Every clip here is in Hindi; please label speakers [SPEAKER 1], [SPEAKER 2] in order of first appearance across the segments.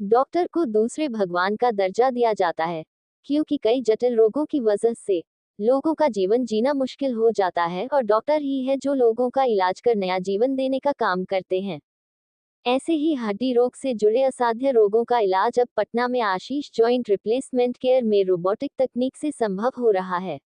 [SPEAKER 1] डॉक्टर को दूसरे भगवान का दर्जा दिया जाता है, क्योंकि कई जटिल रोगों की वजह से लोगों का जीवन जीना मुश्किल हो जाता है और डॉक्टर ही है जो लोगों का इलाज कर नया जीवन देने का काम करते हैं। ऐसे ही हड्डी रोग से जुड़े असाध्य रोगों का इलाज अब पटना में आशीष जॉइंट रिप्लेसमेंट केयर में रोबोटिक तकनीक से संभव हो रहा है।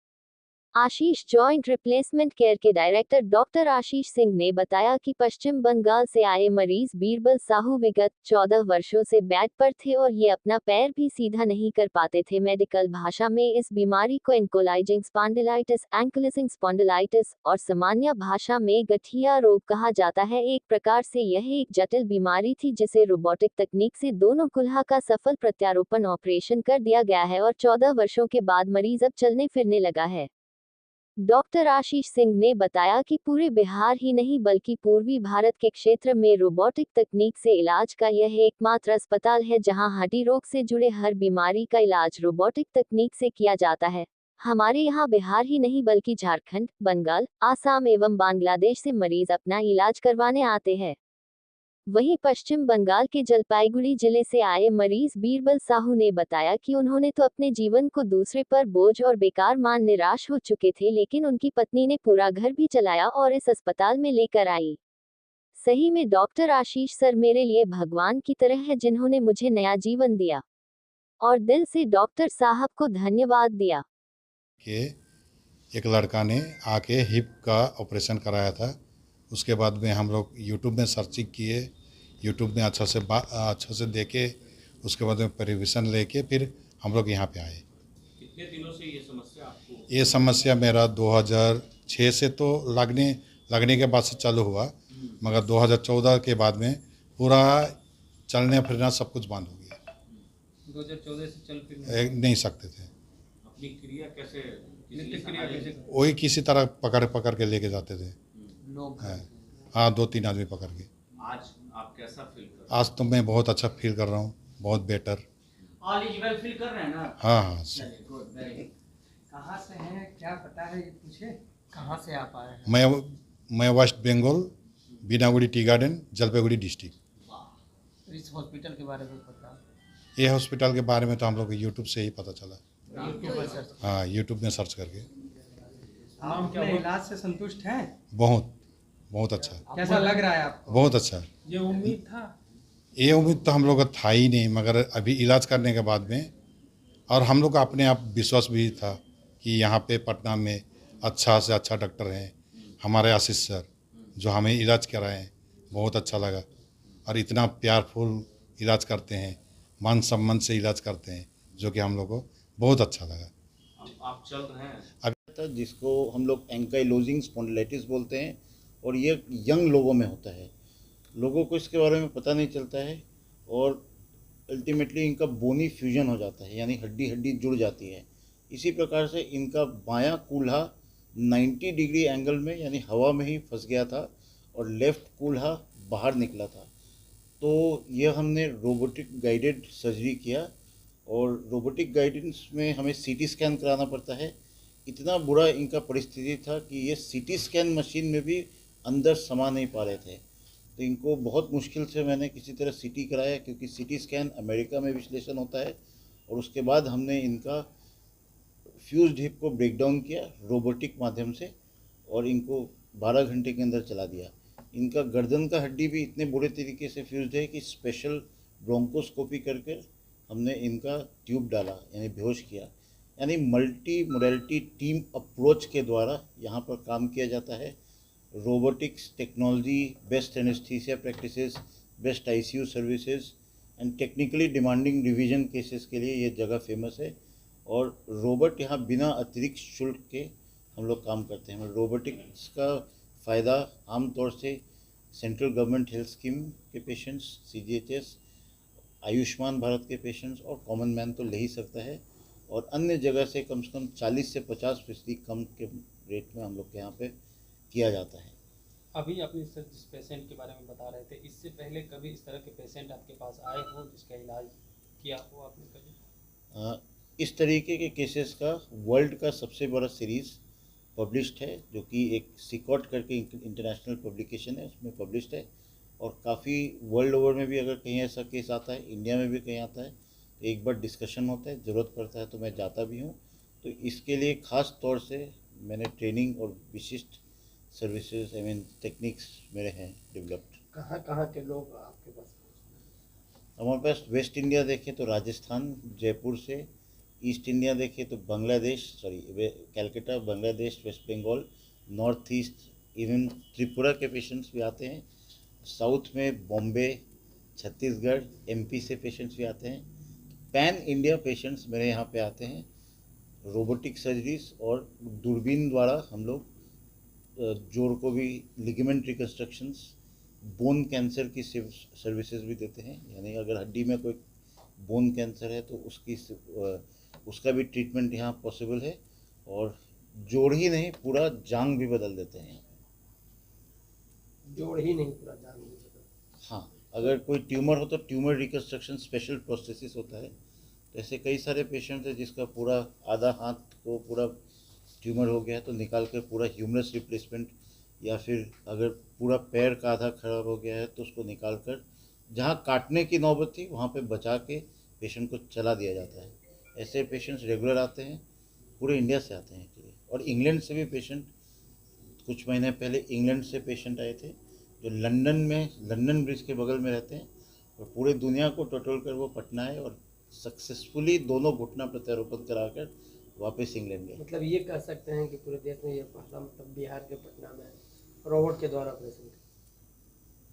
[SPEAKER 1] आशीष जॉइंट रिप्लेसमेंट केयर के डायरेक्टर डॉक्टर आशीष सिंह ने बताया कि पश्चिम बंगाल से आए मरीज बीरबल साहू विगत 14 वर्षों से बेड पर थे और ये अपना पैर भी सीधा नहीं कर पाते थे। मेडिकल भाषा में इस बीमारी को एंकोलाइजिंग स्पॉन्डिलाइटिस, एंकलिजिंग स्पॉन्डिलाइटिस और सामान्य भाषा में गठिया रोग कहा जाता है। एक प्रकार से यह एक जटिल बीमारी थी जिसे रोबोटिक तकनीक से दोनों कुल्हा का सफल प्रत्यारोपण ऑपरेशन कर दिया गया है और 14 वर्षों के बाद मरीज अब चलने फिरने लगा है। डॉक्टर आशीष सिंह ने बताया कि पूरे बिहार ही नहीं बल्कि पूर्वी भारत के क्षेत्र में रोबोटिक तकनीक से इलाज का यह एकमात्र अस्पताल है जहां हड्डी रोग से जुड़े हर बीमारी का इलाज रोबोटिक तकनीक से किया जाता है। हमारे यहां बिहार ही नहीं बल्कि झारखंड, बंगाल, आसाम एवं बांग्लादेश से मरीज अपना इलाज करवाने आते हैं। वहीं पश्चिम बंगाल के जलपाईगुड़ी जिले से आए मरीज बीरबल साहू ने बताया कि उन्होंने तो अपने जीवन को दूसरे पर बोझ और बेकार मान निराश हो चुके थे, लेकिन उनकी पत्नी ने पूरा घर भी चलाया और इस अस्पताल में लेकर आई। सही में डॉक्टर आशीष सर मेरे लिए भगवान की तरह है जिन्होंने मुझे नया जीवन दिया और दिल से डॉक्टर साहब को धन्यवाद दिया।
[SPEAKER 2] कि एक लड़का ने आके हिप का ऑपरेशन कराया था। उसके बाद में हम लोग यूट्यूब में सर्चिंग किए, यूट्यूब में अच्छा से देखे, उसके बाद में परिविशन लेके फिर हम लोग यहाँ पे आए।
[SPEAKER 3] कितने दिनों से ये समस्या आपको?
[SPEAKER 2] ये समस्या मेरा 2006 से तो लगने के बाद से चालू हुआ, मगर 2014 के बाद में पूरा चलने फिरना सब कुछ बंद हो गया।
[SPEAKER 3] 2014 से चल फिर
[SPEAKER 2] नहीं सकते थे।
[SPEAKER 3] अपनी क्रिया कैसे, नित्य क्रिया कैसे?
[SPEAKER 2] वही किसी तरह पकड़ के लेके जाते थे
[SPEAKER 3] लोग
[SPEAKER 2] हाँ 2-3 आदमी पकड़ के।
[SPEAKER 3] आज आप कैसा फील कर रहे हैं?
[SPEAKER 2] आज तो मैं बहुत अच्छा फील कर रहा हूँ, बहुत better.
[SPEAKER 4] All is well feel कर रहे हैं ना?
[SPEAKER 2] हाँ।
[SPEAKER 4] चलिए गुड, वेरी गुड। कहाँ से हैं, क्या पता है, ये पूछे कहाँ से आप आए हैं?
[SPEAKER 2] मैं West Bengal, Binaguri tea garden, Jalpaiguri district.
[SPEAKER 4] तो इस हॉस्पिटल के बारे में पता?
[SPEAKER 2] ये हॉस्पिटल के बारे में तो हम लोग यूट्यूब से ही पता चला।
[SPEAKER 4] यूट्यूब पर सर्च?
[SPEAKER 2] हाँ, यूट्यूब में सर्च करके।
[SPEAKER 4] आप अपने इलाज से संतुष्ट हैं?
[SPEAKER 2] बहुत अच्छा।
[SPEAKER 4] कैसा लग रहा है आपको?
[SPEAKER 2] बहुत अच्छा।
[SPEAKER 4] ये उम्मीद था?
[SPEAKER 2] ये उम्मीद तो हम लोग का था ही नहीं, मगर अभी इलाज करने के बाद में और हम लोग का अपने आप विश्वास भी था कि यहाँ पे पटना में अच्छा से अच्छा डॉक्टर हैं। हमारे आशीष सर जो हमें इलाज कराए हैं, बहुत अच्छा लगा और इतना प्यारफुल इलाज करते हैं, मान सम्मान से इलाज करते हैं, जो कि हम लोग को बहुत अच्छा लगा।
[SPEAKER 3] आप चल रहे हैं?
[SPEAKER 5] जिसको हम लोग एंकाइलोजिंग स्पॉन्डिलाइटिस बोलते हैं और ये यंग लोगों में होता है। लोगों को इसके बारे में पता नहीं चलता है और अल्टीमेटली इनका बोनी फ्यूजन हो जाता है, यानी हड्डी हड्डी जुड़ जाती है। इसी प्रकार से इनका बायां कूल्हा 90 डिग्री एंगल में यानी हवा में ही फंस गया था और लेफ़्ट कूल्हा बाहर निकला था। तो यह हमने रोबोटिक गाइडेड सर्जरी किया और रोबोटिक गाइडेंस में हमें सीटी स्कैन कराना पड़ता है। इतना बुरा इनका परिस्थिति था कि ये सीटी स्कैन मशीन में भी अंदर समा नहीं पा रहे थे। तो इनको बहुत मुश्किल से मैंने किसी तरह सीटी कराया, क्योंकि सीटी स्कैन अमेरिका में विश्लेषण होता है। और उसके बाद हमने इनका फ्यूज्ड हिप को ब्रेक डाउन किया रोबोटिक माध्यम से और इनको 12 घंटे के अंदर चला दिया। इनका गर्दन का हड्डी भी इतने बुरे तरीके से फ्यूज्ड है कि स्पेशल ब्रोंकोस्कोपी करके हमने इनका ट्यूब डाला, यानी बेहोश किया। यानी मल्टी मोडेलिटी टीम अप्रोच के द्वारा यहाँ पर काम किया जाता है। Robotics technology, best anaesthesia practices, best ICU services and technically demanding revision cases के लिए ये जगह फेमस है। और रोबोट यहाँ बिना अतिरिक्त शुल्क के हम लोग काम करते हैं। रोबोटिक्स का फ़ायदा आमतौर से सेंट्रल गवर्नमेंट हेल्थ स्कीम के पेशेंट्स, CGHS, आयुष्मान भारत के पेशेंट्स और कॉमन मैन तो ले ही सकता है, और अन्य जगह से कम 40 से 50% कम के रेट में हम लोग के यहाँ पे किया जाता है।
[SPEAKER 6] अभी अपने सर जिस पेशेंट के बारे में बता रहे थे, इससे पहले कभी इस तरह के पेशेंट आपके पास आए हो जिसका इलाज किया हो आपने कभी?
[SPEAKER 5] इस तरीके के केसेस का वर्ल्ड का सबसे बड़ा सीरीज़ पब्लिश्ड है, जो कि एक सिकॉट करके इंटरनेशनल पब्लिकेशन है, उसमें पब्लिश्ड है। और काफ़ी वर्ल्ड ओवर में भी अगर कहीं ऐसा केस आता है, इंडिया में भी कहीं आता है, तो एक बार डिस्कशन होता है, ज़रूरत पड़ता है तो मैं जाता भी हूँ। तो इसके लिए ख़ास तौर से मैंने ट्रेनिंग और विशिष्ट सर्विसेज टेक्निक्स मेरे हैं डेवलप्ड।
[SPEAKER 4] कहाँ कहाँ के लोग आपके पास?
[SPEAKER 5] हमारे पास वेस्ट इंडिया देखें तो राजस्थान, जयपुर से, ईस्ट इंडिया देखें तो Bangladesh, Calcutta, Bangladesh, west Bengal, north east, even Tripura के पेशेंट्स भी आते हैं। साउथ में बॉम्बे, छत्तीसगढ़, एमपी से पेशेंट्स भी आते हैं। पैन इंडिया पेशेंट्स मेरे यहाँ पे आते हैं। रोबोटिक सर्जरीज और दूरबीन द्वारा हम लोग जोड़ को भी लिगामेंट रिकन्स्ट्रक्शंस, बोन कैंसर की सर्विसेज भी देते हैं। यानी अगर हड्डी में कोई बोन कैंसर है तो उसका भी ट्रीटमेंट यहाँ पॉसिबल है। और जोड़ ही नहीं, पूरा जांग भी बदल देते हैं यहाँ पे।
[SPEAKER 4] जोड़ ही नहीं, पूरा जान नहीं सकता।
[SPEAKER 5] हाँ, अगर कोई ट्यूमर हो तो ट्यूमर रिकन्स्ट्रक्शन स्पेशल प्रोस्थेसिस होता है। तो ऐसे कई सारे पेशेंट हैं जिसका पूरा आधा हाथ को पूरा ट्यूमर हो गया है तो निकाल कर पूरा ह्यूमरस रिप्लेसमेंट, या फिर अगर पूरा पैर का आधा खराब हो गया है तो उसको निकाल कर जहाँ काटने की नौबत थी वहाँ पे बचा के पेशेंट को चला दिया जाता है। ऐसे पेशेंट्स रेगुलर आते हैं, पूरे इंडिया से आते हैं एक्चुअली। और इंग्लैंड से भी पेशेंट, कुछ महीने पहले इंग्लैंड से पेशेंट आए थे जो लंदन ब्रिज के बगल में रहते हैं, और पूरे दुनिया को टटोल कर वो पटना है और सक्सेसफुली दोनों घुटना प्रत्यारोपण कराकर वापस इंग्लैंड गए।
[SPEAKER 4] मतलब ये कह सकते हैं कि पूरे देश में ये पहला, मतलब बिहार के पटना में रोबोट के द्वारा ऑपरेशन।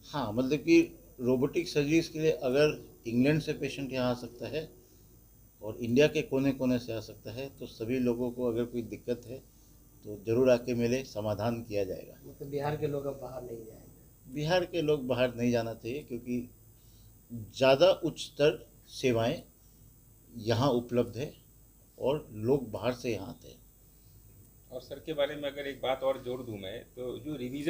[SPEAKER 5] हाँ, मतलब कि रोबोटिक सर्जरीज के लिए अगर इंग्लैंड से पेशेंट यहाँ आ सकता है और इंडिया के कोने कोने से आ सकता है, तो सभी लोगों को अगर कोई दिक्कत है तो ज़रूर आके मिले, समाधान किया जाएगा।
[SPEAKER 4] मतलब बिहार के लोग अब बाहर नहीं जाएंगे?
[SPEAKER 5] बिहार के लोग बाहर नहीं जाना चाहिए, क्योंकि ज़्यादा उच्च स्तर सेवाएं यहाँ उपलब्ध है और लोग बाहर से यहाँ आते हैं।
[SPEAKER 7] और सर के बारे में अगर एक बात और जोड़ दूं मैं, तो जो रिवीजन